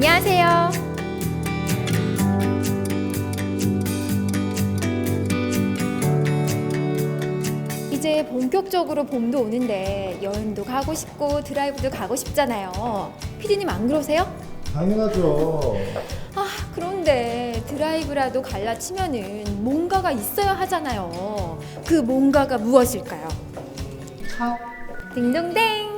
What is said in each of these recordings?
안녕하세요. 이제 본격적으로 봄도 오는데 여행도 가고 싶고 드라이브도 가고 싶잖아요. 피디님 안 그러세요? 당연하죠. 그런데 드라이브라도 갈라치면은 뭔가가 있어야 하잖아요. 그 뭔가가 무엇일까요? 차? 딩동댕.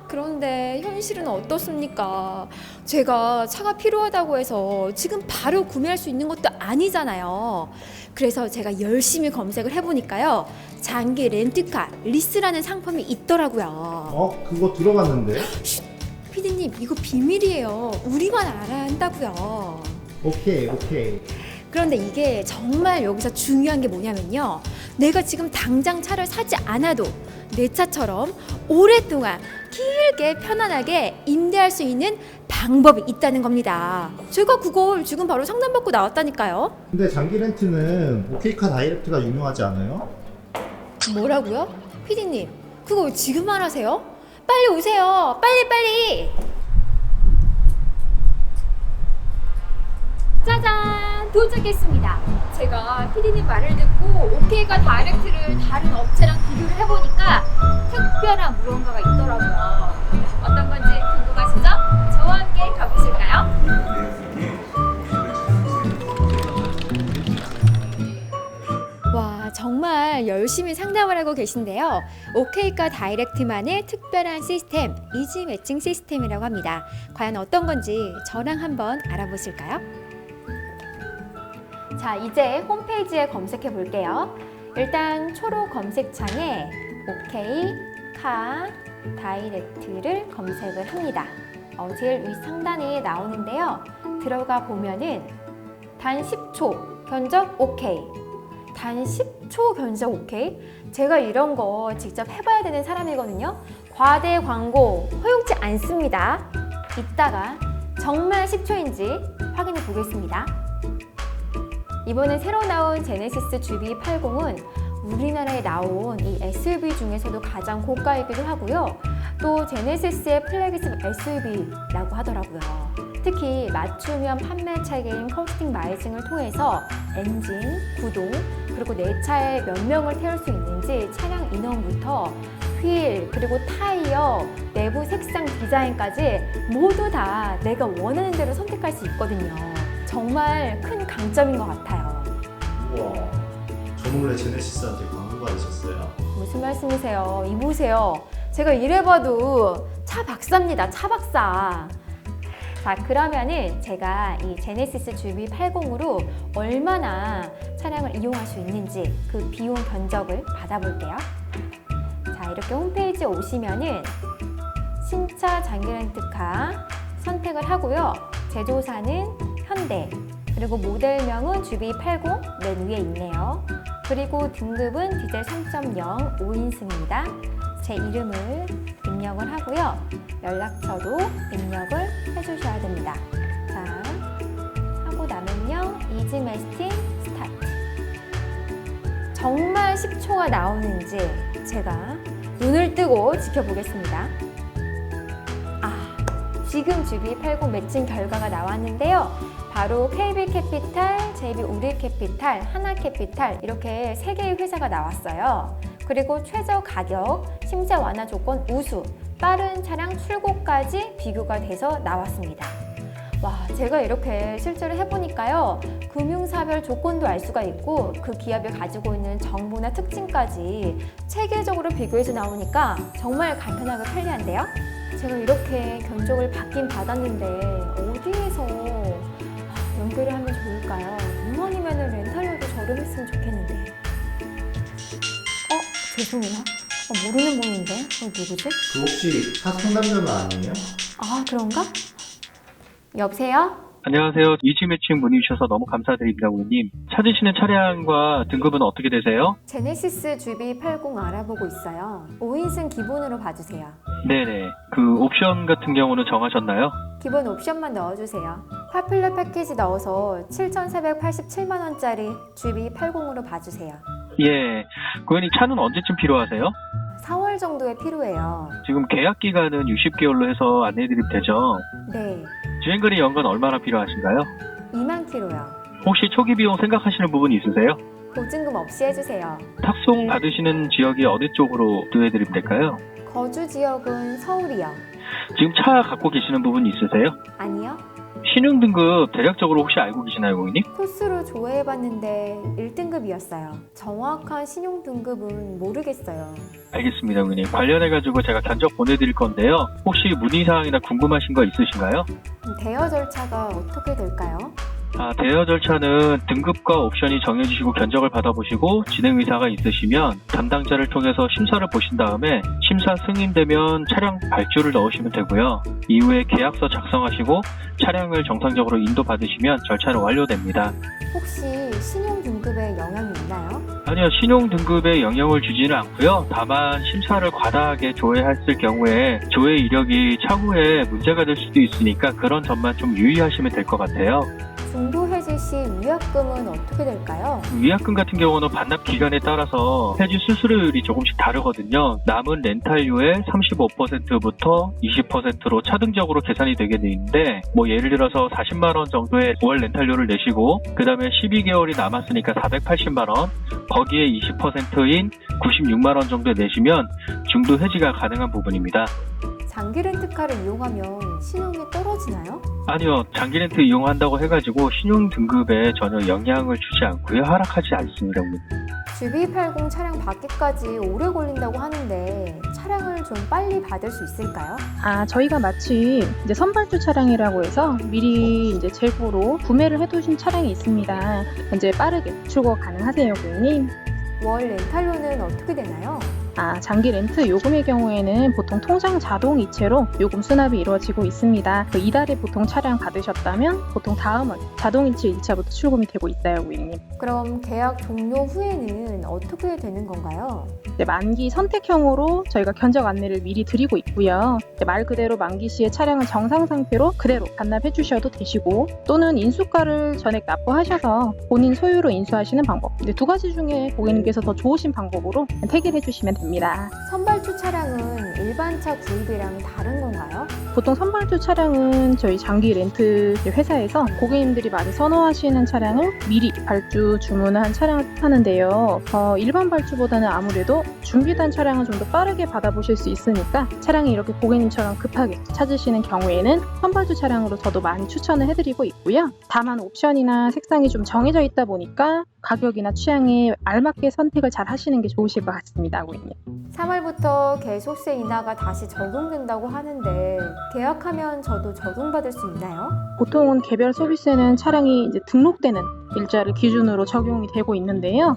그런데 현실은 어떻습니까? 제가 차가 필요하다고 해서 지금 바로 구매할 수 있는 것도 아니잖아요. 그래서 제가 열심히 검색을 해보니까요. 장기 렌트카 리스라는 상품이 있더라고요. 그거 들어봤는데? 피디님, 이거 비밀이에요. 우리만 알아야 한다고요. 오케이. 그런데 이게 정말 여기서 중요한 게 뭐냐면요. 내가 지금 당장 차를 사지 않아도 내 차처럼 오랫동안 길게 편안하게 임대할 수 있는 방법이 있다는 겁니다. 제가 그걸 지금 바로 상담받고 나왔다니까요. 근데 장기 렌트는 오케이카 다이렉트가 유명하지 않아요? 뭐라고요? 피디님, 그거 왜 지금 말하세요? 빨리 오세요. 빨리. 짜잔, 도착했습니다. 제가 피디님 말을 듣고 오케이카 다이렉트를 다른 업체랑 비교를 해보니까 특별한 무언가가 있더라고요. 어떤 건지 궁금하시죠? 저와 함께 가보실까요? 와, 정말 열심히 상담을 하고 계신데요. 오케이카 다이렉트만의 특별한 시스템, 이지 매칭 시스템이라고 합니다. 과연 어떤 건지 저랑 한번 알아보실까요? 자, 이제 홈페이지에 검색해 볼게요. 일단 초록 검색창에 오케이카 다이렉트를 검색을 합니다. 제일 위 상단에 나오는데요. 들어가 보면은 단 10초 견적 오케이. 단 10초 견적 오케이? 제가 이런 거 직접 해봐야 되는 사람이거든요. 과대 광고 허용치 않습니다. 이따가 정말 10초인지 확인해 보겠습니다. 이번에 새로 나온 제네시스 GV80은 우리나라에 나온 이 SUV 중에서도 가장 고가이기도 하고요. 또 제네시스의 플래그십 SUV라고 하더라고요. 특히 맞춤형 판매 체계인 커스팅 마이징을 통해서 엔진, 구동, 그리고 내 차에 몇 명을 태울 수 있는지 차량 인원부터 휠, 그리고 타이어, 내부 색상 디자인까지 모두 다 내가 원하는 대로 선택할 수 있거든요. 정말 큰 강점인 것 같아요. 우와, 저 몰래 제네시스한테 광고 받으셨어요? 무슨 말씀이세요? 이보세요. 제가 이래봐도 차 박사입니다. 차 박사. 자, 그러면은 제가 이 제네시스 GV80으로 얼마나 차량을 이용할 수 있는지 그 비용 견적을 받아볼게요. 자, 이렇게 홈페이지에 오시면은 신차 장기 렌트카 선택을 하고요. 제조사는 현대, 그리고 모델명은 GV80 맨 위에 있네요. 그리고 등급은 디젤 3.0 5인승입니다. 제 이름을 입력을 하고요. 연락처도 입력을 해주셔야 됩니다. 자, 하고 나면요. 이지 매스팅 스타트. 정말 10초가 나오는지 제가 눈을 뜨고 지켜보겠습니다. 지금 GV80 매칭 결과가 나왔는데요. 바로 KB캐피탈, JB우리캐피탈, 하나캐피탈 이렇게 3개의 회사가 나왔어요. 그리고 최저 가격, 심사 완화 조건 우수, 빠른 차량 출고까지 비교가 돼서 나왔습니다. 와, 제가 이렇게 실제로 해보니까요. 금융사별 조건도 알 수가 있고 그 기업이 가지고 있는 정보나 특징까지 체계적으로 비교해서 나오니까 정말 간편하고 편리한데요. 제가 이렇게 견적을 받긴 받았는데 어디에서 연결을 하면 좋을까요? 이왕이면 렌탈료도 저렴했으면 좋겠는데. 죄송해요. 모르는 분인데? 누구지? 그 혹시 차 상담자는 아니에요? 그런가? 여보세요? 안녕하세요. 이지 매칭 문의 주셔서 너무 감사드립니다, 고객님. 찾으시는 차량과 등급은 어떻게 되세요? 제네시스 GV80 알아보고 있어요. 5인승 기본으로 봐주세요. 네네. 그 옵션 같은 경우는 정하셨나요? 기본 옵션만 넣어주세요. 파퓰러 패키지 넣어서 7,487만원짜리 GV80으로 봐주세요. 예. 고객님 차는 언제쯤 필요하세요? 4월 정도에 필요해요. 지금 계약 기간은 60개월로 해서 안내해드리면 되죠? 네. 주행거리 연간 얼마나 필요하신가요? 2만 킬로요. 혹시 초기 비용 생각하시는 부분 있으세요? 보증금 없이 해주세요. 탁송 받으시는 지역이 어느 쪽으로 도와드리면 될까요? 거주 지역은 서울이요. 지금 차 갖고 계시는 부분 있으세요? 아니요. 신용 등급 대략적으로 혹시 알고 계시나요, 고객님? 코스로 조회해봤는데 1등급이었어요. 정확한 신용 등급은 모르겠어요. 알겠습니다, 고객님. 관련해가지고 제가 견적 보내드릴 건데요. 혹시 문의사항이나 궁금하신 거 있으신가요? 대여 절차가 어떻게 될까요? 대여 절차는 등급과 옵션이 정해지시고 견적을 받아보시고 진행 의사가 있으시면 담당자를 통해서 심사를 보신 다음에 심사 승인되면 차량 발주를 넣으시면 되고요. 이후에 계약서 작성하시고 차량을 정상적으로 인도받으시면 절차는 완료됩니다. 혹시 신용 등급에 영향이 있나요? 아니요, 신용 등급에 영향을 주지는 않고요. 다만 심사를 과다하게 조회했을 경우에 조회 이력이 차후에 문제가 될 수도 있으니까 그런 점만 좀 유의하시면 될 것 같아요. 중도 해지 시 위약금은 어떻게 될까요? 위약금 같은 경우는 반납 기간에 따라서 해지 수수료율이 조금씩 다르거든요. 남은 렌탈료의 35%부터 20%로 차등적으로 계산이 되게 돼 있는데 예를 들어서 40만 원 정도의 9월 렌탈료를 내시고 그 다음에 12개월이 남았으니까 480만 원 거기에 20%인 96만 원 정도 내시면 중도 해지가 가능한 부분입니다. 장기 렌트카를 이용하면 신용이 떨어지나요? 아니요, 장기 렌트 이용한다고 해가지고 신용 등급에 전혀 영향을 주지 않고요. 하락하지 않습니다. GV80 차량 받기까지 오래 걸린다고 하는데 차량을 좀 빨리 받을 수 있을까요? 저희가 마침 이제 선발주 차량이라고 해서 미리 이제 재고로 구매를 해두신 차량이 있습니다. 이제 빠르게 출고 가능하세요, 고객님. 월 렌탈료는 어떻게 되나요? 장기 렌트 요금의 경우에는 보통 통장 자동 이체로 요금 수납이 이루어지고 있습니다. 이달에 보통 차량 받으셨다면 보통 다음 월 자동 이체 1차부터 출금이 되고 있어요, 고객님. 그럼 계약 종료 후에는 어떻게 되는 건가요? 만기 선택형으로 저희가 견적 안내를 미리 드리고 있고요. 말 그대로 만기 시에 차량은 정상 상태로 그대로 반납해 주셔도 되시고 또는 인수가를 전액 납부하셔서 본인 소유로 인수하시는 방법. 두 가지 중에 고객님께서 더 좋으신 방법으로 택일해 주시면 됩니다. 선발주 차량은 일반 차 구입이랑 다른 건가요? 보통 선발주 차량은 저희 장기 렌트 회사에서 고객님들이 많이 선호하시는 차량을 미리 발주 주문한 차량을 하는데요. 일반 발주보다는 아무래도 준비된 차량은 좀 더 빠르게 받아보실 수 있으니까 차량이 이렇게 고객님처럼 급하게 찾으시는 경우에는 선발주 차량으로 저도 많이 추천을 해드리고 있고요. 다만 옵션이나 색상이 좀 정해져 있다 보니까 가격이나 취향에 알맞게 선택을 잘 하시는 게 좋으실 것 같습니다, 고객님. 3월부터 계속세 인하가 다시 적용된다고 하는데 계약하면 저도 적용받을 수 있나요? 보통은 개별 서비스에는 차량이 이제 등록되는 일자를 기준으로 적용이 되고 있는데요.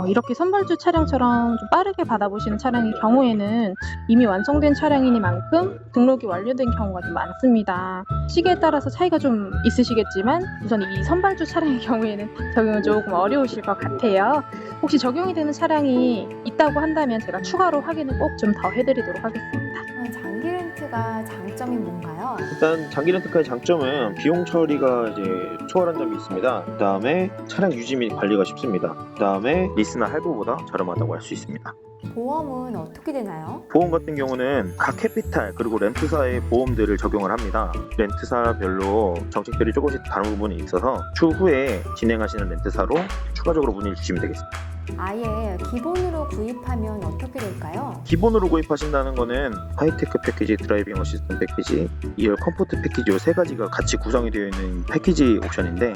이렇게 선발주 차량처럼 좀 빠르게 받아보시는 차량의 경우에는 이미 완성된 차량이니만큼 등록이 완료된 경우가 좀 많습니다. 시기에 따라서 차이가 좀 있으시겠지만 우선 이 선발주 차량의 경우에는 적용은 조금 어려우실 것 같아요. 혹시 적용이 되는 차량이 있다고 한다면 제가 추가로 확인을 꼭 좀 더 해드리도록 하겠습니다. 장기 렌트가 장점이 뭔가요? 일단 장기 렌트카의 장점은 비용 처리가 이제 수월한 점이 있습니다. 그 다음에 차량 유지 및 관리가 쉽습니다. 그 다음에 리스나 할부보다 저렴하다고 할 수 있습니다. 보험은 어떻게 되나요? 보험 같은 경우는 각 캐피탈 그리고 렌트사의 보험들을 적용을 합니다. 렌트사별로 정책들이 조금씩 다른 부분이 있어서 추후에 진행하시는 렌트사로 추가적으로 문의를 주시면 되겠습니다. 아예 기본으로 구입하면 어떻게 될까요? 기본으로 구입하신다는 거는 하이테크 패키지, 드라이빙 어시스턴트 패키지, 2열 컴포트 패키지 이 세 가지가 같이 구성이 되어 있는 패키지 옵션인데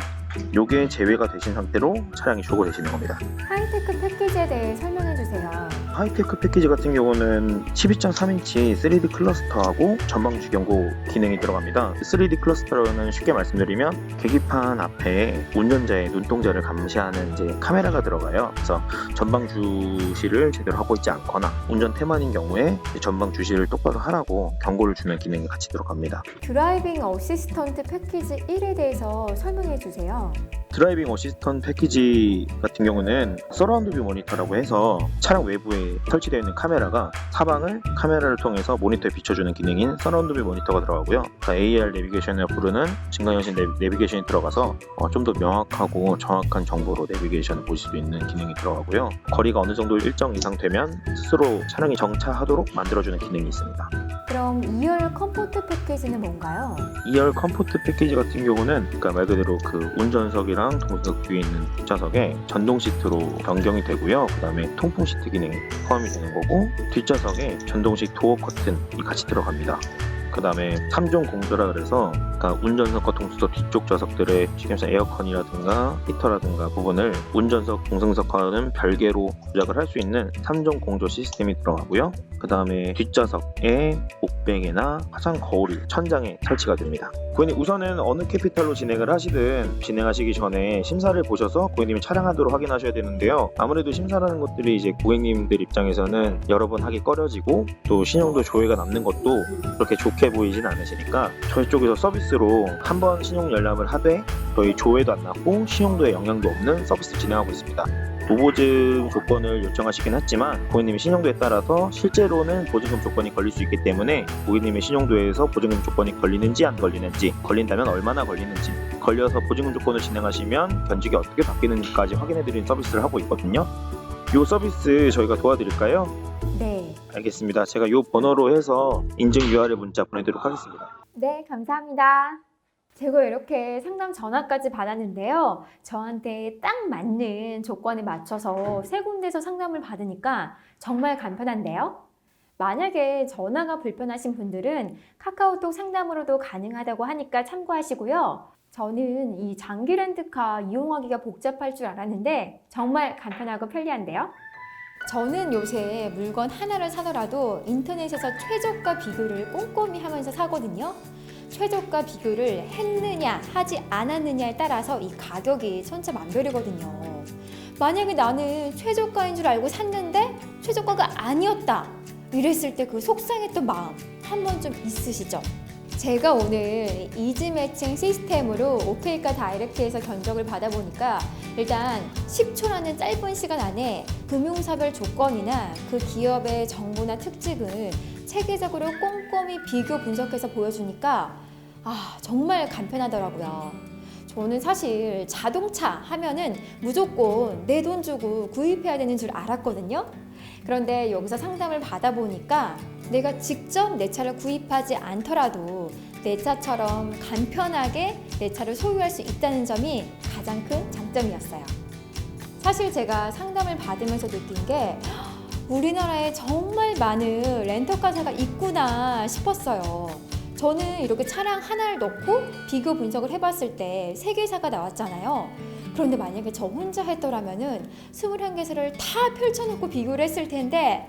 요게 제외가 되신 상태로 차량이 출고되시는 겁니다. 하이테크 패키지에 대해 설명해 주세요. 하이테크 패키지 같은 경우는 12.3인치 3D 클러스터하고 전방 주경고 기능이 들어갑니다. 3D 클러스터는 쉽게 말씀드리면 계기판 앞에 운전자의 눈동자를 감시하는 이제 카메라가 들어가요. 그래서 전방 주시를 제대로 하고 있지 않거나 운전 태만인 경우에 전방 주시를 똑바로 하라고 경고를 주는 기능이 같이 들어갑니다. 드라이빙 어시스턴트 패키지 1에 대해서 설명해 주세요. 드라이빙 어시스턴트 패키지 같은 경우는 서라운드 뷰 모니터라고 해서 차량 외부에 설치되어 있는 카메라가 사방을 카메라를 통해서 모니터에 비춰주는 기능인 서라운드 뷰 모니터가 들어가고요. AR 내비게이션이라 부르는 증강현실 내비게이션이 들어가서 좀 더 명확하고 정확한 정보로 내비게이션을 볼 수 있는 기능이 들어가고요. 거리가 어느 정도 일정 이상 되면 스스로 차량이 정차하도록 만들어주는 기능이 있습니다. 그럼 2열 컴포트 패키지는 뭔가요? 2열 컴포트 패키지 같은 경우는 그러니까 말 그대로 그 운전석이랑 동석 뒤에 있는 뒷좌석에 전동 시트로 변경이 되고요. 그 다음에 통풍 시트 기능이 포함이 되는 거고, 뒷좌석에 전동식 도어 커튼이 같이 들어갑니다. 그 다음에 3종 공조라 그래서 그러니까 운전석과 동수석 뒤쪽 좌석들의 쉽게 말해서 에어컨이라든가 히터라든가 부분을 운전석, 동승석과는 별개로 조작을 할 수 있는 3종 공조 시스템이 들어가고요. 그 다음에 뒷좌석에 목베개나 화상 거울이 천장에 설치가 됩니다. 고객님 우선은 어느 캐피탈로 진행을 하시든 진행하시기 전에 심사를 보셔서 고객님이 차량하도록 확인하셔야 되는데요. 아무래도 심사라는 것들이 이제 고객님들 입장에서는 여러 번 하기 꺼려지고 또 신용도 조회가 남는 것도 그렇게 좋게 보이진 않으시니까 저희 쪽에서 서비스로 한 번 신용 열람을 하되 저희 조회도 안 났고 신용도에 영향도 없는 서비스를 진행하고 있습니다. 무보증 조건을 요청하시긴 했지만 고객님의 신용도에 따라서 실제로는 보증금 조건이 걸릴 수 있기 때문에 고객님의 신용도에서 보증금 조건이 걸리는지 안 걸리는지, 걸린다면 얼마나 걸리는지, 걸려서 보증금 조건을 진행하시면 견직이 어떻게 바뀌는지까지 확인해드리는 서비스를 하고 있거든요. 이 서비스 저희가 도와드릴까요? 네. 알겠습니다. 제가 이 번호로 해서 인증 URL 문자 보내드리도록 하겠습니다. 네, 감사합니다. 제가 이렇게 상담 전화까지 받았는데요. 저한테 딱 맞는 조건에 맞춰서 세 군데서 상담을 받으니까 정말 간편한데요. 만약에 전화가 불편하신 분들은 카카오톡 상담으로도 가능하다고 하니까 참고하시고요. 저는 이 장기 렌트카 이용하기가 복잡할 줄 알았는데 정말 간편하고 편리한데요. 저는 요새 물건 하나를 사더라도 인터넷에서 최저가 비교를 꼼꼼히 하면서 사거든요. 최저가 비교를 했느냐 하지 않았느냐에 따라서 이 가격이 천차만별이거든요. 만약에 나는 최저가인 줄 알고 샀는데 최저가가 아니었다 이랬을 때 그 속상했던 마음 한 번쯤 있으시죠? 제가 오늘 이지 매칭 시스템으로 오케이카 다이렉트에서 견적을 받아보니까 일단 10초라는 짧은 시간 안에 금융사별 조건이나 그 기업의 정보나 특징을 체계적으로 꼼꼼히 비교 분석해서 보여주니까 정말 간편하더라고요. 저는 사실 자동차 하면은 무조건 내 돈 주고 구입해야 되는 줄 알았거든요. 그런데 여기서 상담을 받아보니까 내가 직접 내 차를 구입하지 않더라도 내 차처럼 간편하게 내 차를 소유할 수 있다는 점이 가장 큰 장점이었어요. 사실 제가 상담을 받으면서 느낀 게 우리나라에 정말 많은 렌터카사가 있구나 싶었어요. 저는 이렇게 차량 하나를 넣고 비교 분석을 해봤을 때 3개사가 나왔잖아요. 그런데 만약에 저 혼자 했더라면은 21개사를 다 펼쳐놓고 비교를 했을 텐데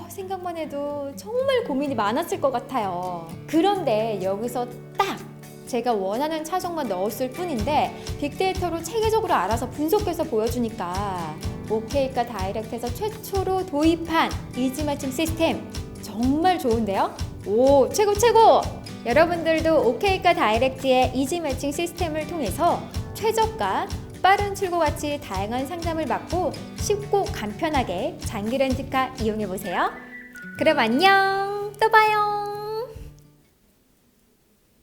생각만 해도 정말 고민이 많았을 것 같아요. 그런데 여기서 딱 제가 원하는 차종만 넣었을 뿐인데 빅데이터로 체계적으로 알아서 분석해서 보여주니까 오케이카 다이렉트에서 최초로 도입한 이지 매칭 시스템 정말 좋은데요? 오, 최고! 여러분들도 오케이카 다이렉트의 이지 매칭 시스템을 통해서 최저가, 빠른 출고 같이 다양한 상담을 받고 쉽고 간편하게 장기 렌트카 이용해보세요. 그럼 안녕! 또 봐요!